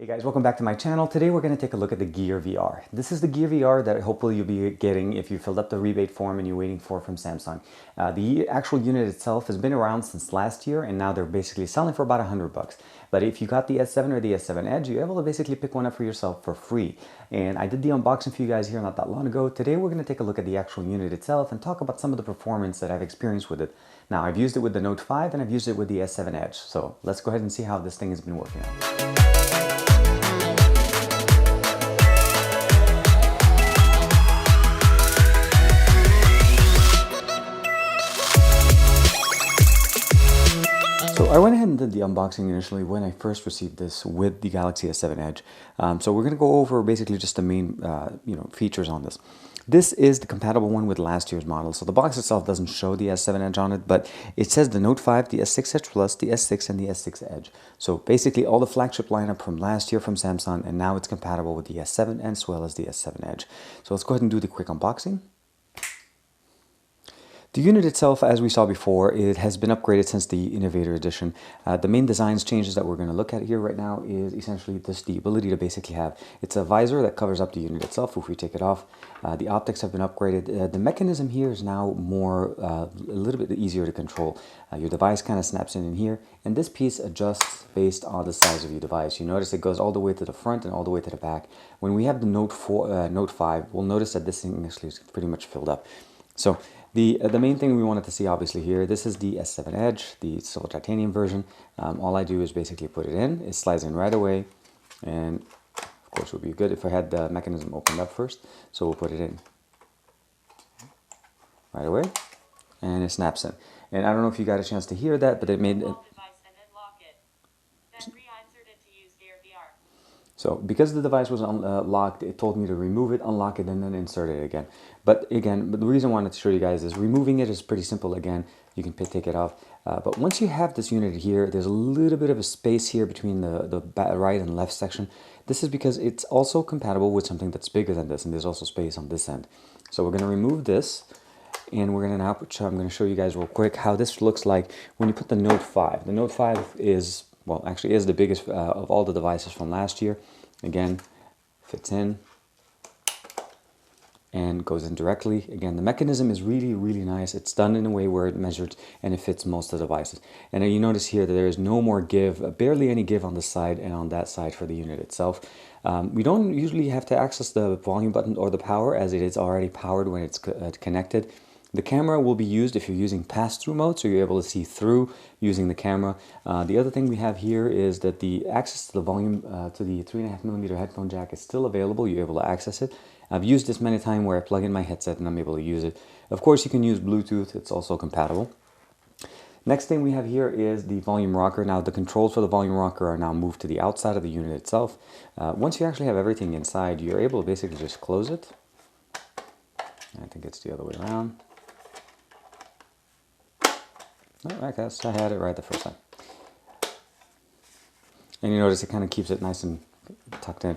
Hey guys, welcome back to my channel. Today we're going to take a look at the Gear VR. This is the Gear VR that hopefully you'll be getting if you filled up the rebate form and you're waiting for from Samsung. The actual unit itself has been around since last year and now they're basically selling for about $100. But if you got the S7 or the S7 Edge, you're able to basically pick one up for yourself for free. And I did the unboxing for you guys here not that long ago. Today we're going to take a look at the actual unit itself and talk about some of the performance that I've experienced with it. Now I've used it with the Note 5 and I've used it with the S7 Edge. So let's go ahead and see how this thing has been working out. So I went ahead and did the unboxing initially when I first received this with the Galaxy S7 Edge. So we're going to go over basically just the main features on this. This is the compatible one with last year's model. So the box itself doesn't show the S7 Edge on it, but it says the Note 5, the S6 Edge Plus, the S6, and the S6 Edge. So basically all the flagship lineup from last year from Samsung, and now it's compatible with the S7 as well as the S7 Edge. So let's go ahead and do the quick unboxing. The unit itself, as we saw before, it has been upgraded since the Innovator Edition. The main designs changes that we're going to look at here right now is essentially just the ability to basically have, it's a visor that covers up the unit itself if we take it off. The optics have been upgraded. The mechanism here is now more, a little bit easier to control. Your device kind of snaps in here, and this piece adjusts based on the size of your device. You notice it goes all the way to the front and all the way to the back. When we have the Note 5, we'll notice that this thing actually is pretty much filled up. So the main thing we wanted to see obviously here, this is the S7 Edge, the silver titanium version. All I do is basically put it in, it slides in right away, and of course it would be good if I had the mechanism opened up first, so we'll put it in right away, and it snaps in. And I don't know if you got a chance to hear that, but it made it. So because the device was unlocked, it told me to remove it, unlock it, and then insert it again. But the reason I wanted to show you guys is removing it is pretty simple. Again, you can take it off. But once you have this unit here, there's a little bit of a space here between the right and left section. This is because it's also compatible with something that's bigger than this, and there's also space on this end. So we're going to remove this, and we're going to now, I'm going to show you guys real quick how this looks like when you put the Note 5. The Note 5 is, well, actually is the biggest of all the devices from last year. Again, fits in and goes in directly. Again, the mechanism is really, really nice. It's done in a way where it measures and it fits most of the devices. And you notice here that there is no more give, barely any give on the side and on that side for the unit itself. We don't usually have to access the volume button or the power, as it is already powered when it's connected. The camera will be used if you're using pass-through mode, so you're able to see through using the camera. The other thing we have here is that the access to the volume, to the 3.5mm headphone jack is still available. You're able to access it. I've used this many times where I plug in my headset and I'm able to use it. Of course, you can use Bluetooth. It's also compatible. Next thing we have here is the volume rocker. Now, the controls for the volume rocker are now moved to the outside of the unit itself. Once you actually have everything inside, you're able to basically just close it. I think it's the other way around. Oh, I guess I had it right the first time. And you notice it kind of keeps it nice and tucked in.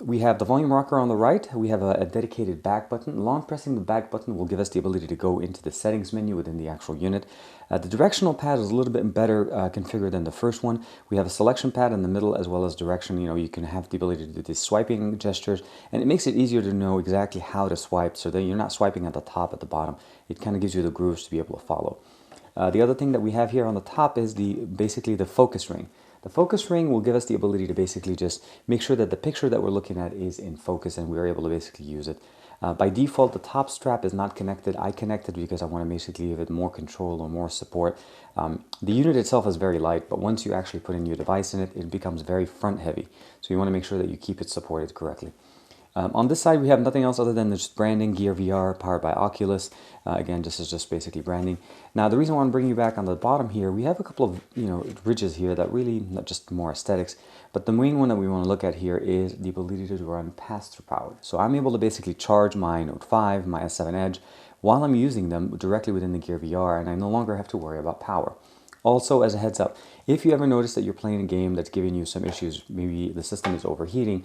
We have the volume rocker on the right. We have a dedicated back button. Long pressing the back button will give us the ability to go into the settings menu within the actual unit. The directional pad is a little bit better configured than the first one. We have a selection pad in the middle as well as direction. You know, you can have the ability to do these swiping gestures, and it makes it easier to know exactly how to swipe so that you're not swiping at the top, at the bottom. It kind of gives you the grooves to be able to follow. The other thing that we have here on the top is basically the focus ring. The focus ring will give us the ability to basically just make sure that the picture that we're looking at is in focus, and we're able to basically use it. By default, the top strap is not connected. I connected because I want to basically give it more control or more support. The unit itself is very light, but once you actually put in your device in it, it becomes very front heavy. So you want to make sure that you keep it supported correctly. On this side, we have nothing else other than just branding, Gear VR, powered by Oculus. Again, this is just basically branding. Now, the reason I want to bring you back on the bottom here, we have a couple of, ridges here that really, not just more aesthetics, but the main one that we want to look at here is the ability to run pass-through power. So I'm able to basically charge my Note 5, my S7 Edge, while I'm using them directly within the Gear VR, and I no longer have to worry about power. Also, as a heads up, If you ever notice that you're playing a game that's giving you some issues, maybe the system is overheating,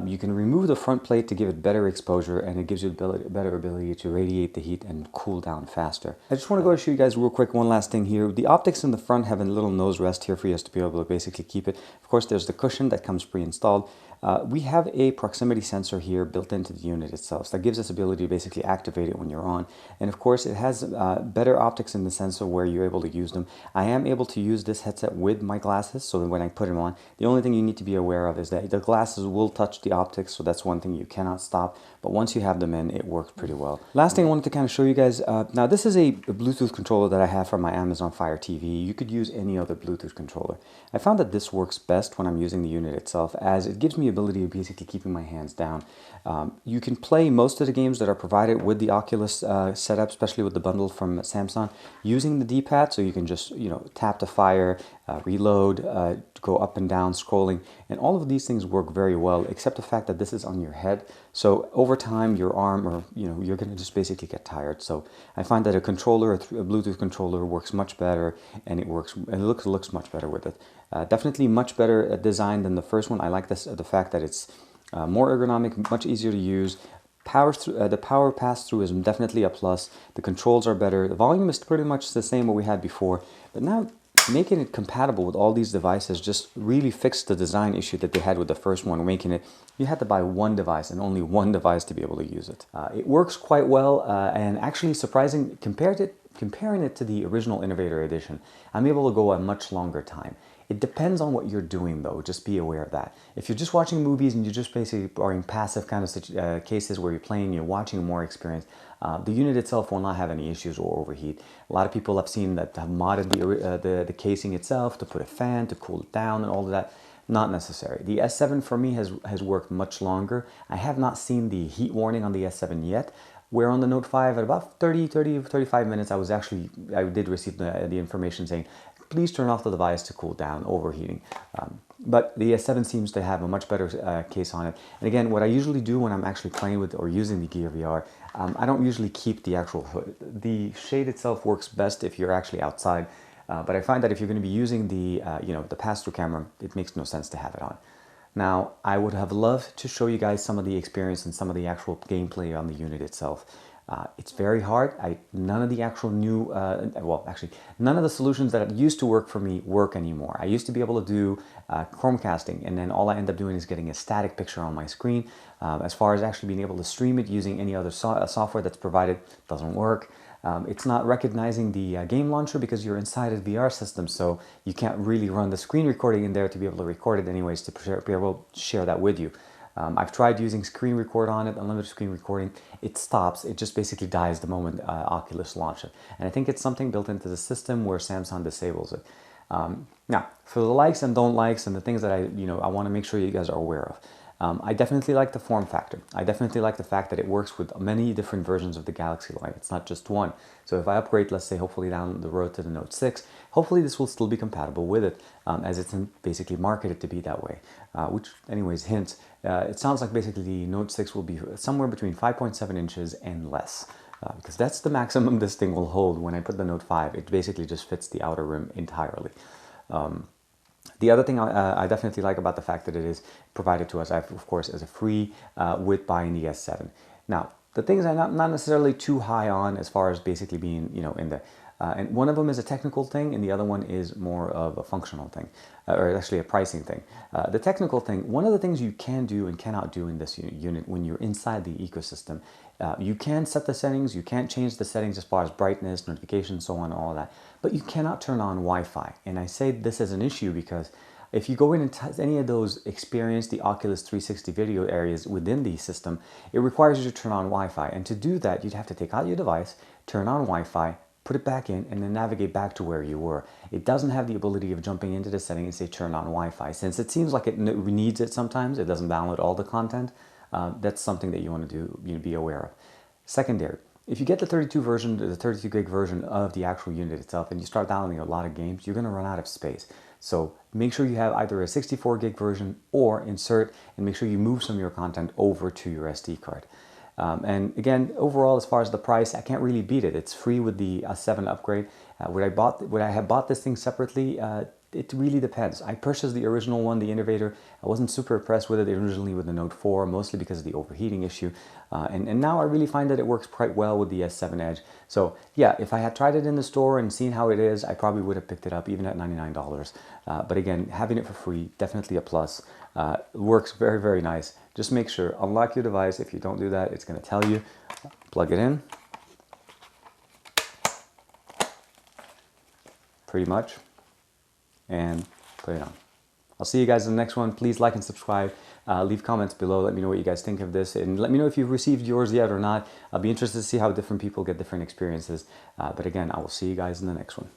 you can remove the front plate to give it better exposure, and it gives you a better ability to radiate the heat and cool down faster. I just want to go show you guys real quick one last thing here. The optics in the front have a little nose rest here for you to be able to basically keep it. Of course, there's the cushion that comes pre-installed. We have a proximity sensor here built into the unit itself, so that gives us the ability to basically activate it when you're on. And of course, it has better optics in the sense of where you're able to use them. I am able to use this headset with my glasses, so that when I put them on, the only thing you need to be aware of is that the glasses will touch the optics, so that's one thing you cannot stop. But once you have them in, it works pretty well. Last thing I wanted to kind of show you guys, now this is a Bluetooth controller that I have from my Amazon Fire TV. You could use any other Bluetooth controller. I found that this works best when I'm using the unit itself, as it gives me ability of basically keeping my hands down. You can play most of the games that are provided with the Oculus setup, especially with the bundle from Samsung, using the D-pad, so you can just tap to fire, reload, go up and down, scrolling, and all of these things work very well, except the fact that this is on your head. So over time, your arm, or you're going to just basically get tired. So I find that a controller, a Bluetooth controller, works much better, and it looks much better with it. Definitely much better design than the first one. I like the fact that it's more ergonomic, much easier to use. The power pass-through is definitely a plus. The controls are better. The volume is pretty much the same what we had before, but now making it compatible with all these devices just really fixed the design issue that they had with the first one, making it you had to buy one device and only one device to be able to use it. It works quite well, and actually surprising, comparing it to the original Innovator Edition, I'm able to go a much longer time. It depends on what you're doing, though. Just be aware of that. If you're just watching movies and you just basically are in passive kind of cases where you're playing, you're watching more experience, the unit itself will not have any issues or overheat. A lot of people I've seen that have modded the casing itself to put a fan to cool it down and all of that. Not necessary. The S7 for me has worked much longer. I have not seen the heat warning on the S7 yet. Where on the Note 5 at about 35 minutes, I did receive the information saying, please turn off the device to cool down, overheating. But the S7 seems to have a much better case on it. And again, what I usually do when I'm actually playing with or using the Gear VR, I don't usually keep the actual hood. The shade itself works best if you're actually outside. But I find that if you're going to be using the the pass-through camera, it makes no sense to have it on. Now, I would have loved to show you guys some of the experience and some of the actual gameplay on the unit itself. It's very hard. None of the actual new, none of the solutions that used to work for me work anymore. I used to be able to do Chromecasting, and then all I end up doing is getting a static picture on my screen. As far as actually being able to stream it using any other software that's provided, doesn't work. It's not recognizing the game launcher because you're inside a VR system, so you can't really run the screen recording in there to be able to record it anyways, to be able to share that with you. I've tried using screen record on it, unlimited screen recording. It stops. It just basically dies the moment Oculus launches it. And I think it's something built into the system where Samsung disables it. Now, for the likes and don't likes and the things that I want to make sure you guys are aware of. I definitely like the form factor. I definitely like the fact that it works with many different versions of the Galaxy line. It's not just one. So if I upgrade, let's say, hopefully down the road to the Note 6, hopefully this will still be compatible with it, as it's basically marketed to be that way. Which, anyways, hint, it sounds like basically the Note 6 will be somewhere between 5.7 inches and less. Because that's the maximum this thing will hold. When I put the Note 5, it basically just fits the outer rim entirely. The other thing I definitely like about the fact that it is provided to us, of course, as a free with buying the S7. Now, the things I'm not necessarily too high on as far as basically being, in the... and one of them is a technical thing, and the other one is more of a functional thing, or actually a pricing thing. The technical thing, one of the things you can do and cannot do in this unit when you're inside the ecosystem, you can set the settings, you can't change the settings as far as brightness, notifications, so on, all of that, but you cannot turn on Wi-Fi. And I say this as an issue because if you go in and any of those experience the Oculus 360 video areas within the system, it requires you to turn on Wi-Fi. And to do that, you'd have to take out your device, turn on Wi-Fi, put it back in, and then navigate back to where you were. It doesn't have the ability of jumping into the setting and say turn on Wi-Fi. Since it seems like it needs it sometimes, it doesn't download all the content. That's something that you want to do, be aware of. Secondary, if you get the 32 gig version of the actual unit itself, and you start downloading a lot of games, you're going to run out of space. So make sure you have either a 64 gig version or insert, and make sure you move some of your content over to your SD card. And again, overall, as far as the price, I can't really beat it. It's free with the S7 upgrade. Would I have bought this thing separately? it really depends. I purchased the original one, the Innovator. I wasn't super impressed with it originally with the Note 4, mostly because of the overheating issue. And now I really find that it works quite well with the S7 Edge. So yeah, if I had tried it in the store and seen how it is, I probably would have picked it up even at $99. But again, having it for free, definitely a plus. Works very, very nice. Just make sure, unlock your device. If you don't do that, it's going to tell you. Plug it in. Pretty much. And put it on. I'll see you guys in the next one. Please like and subscribe. Leave comments below. Let me know what you guys think of this. And let me know if you've received yours yet or not. I'll be interested to see how different people get different experiences. But again, I will see you guys in the next one.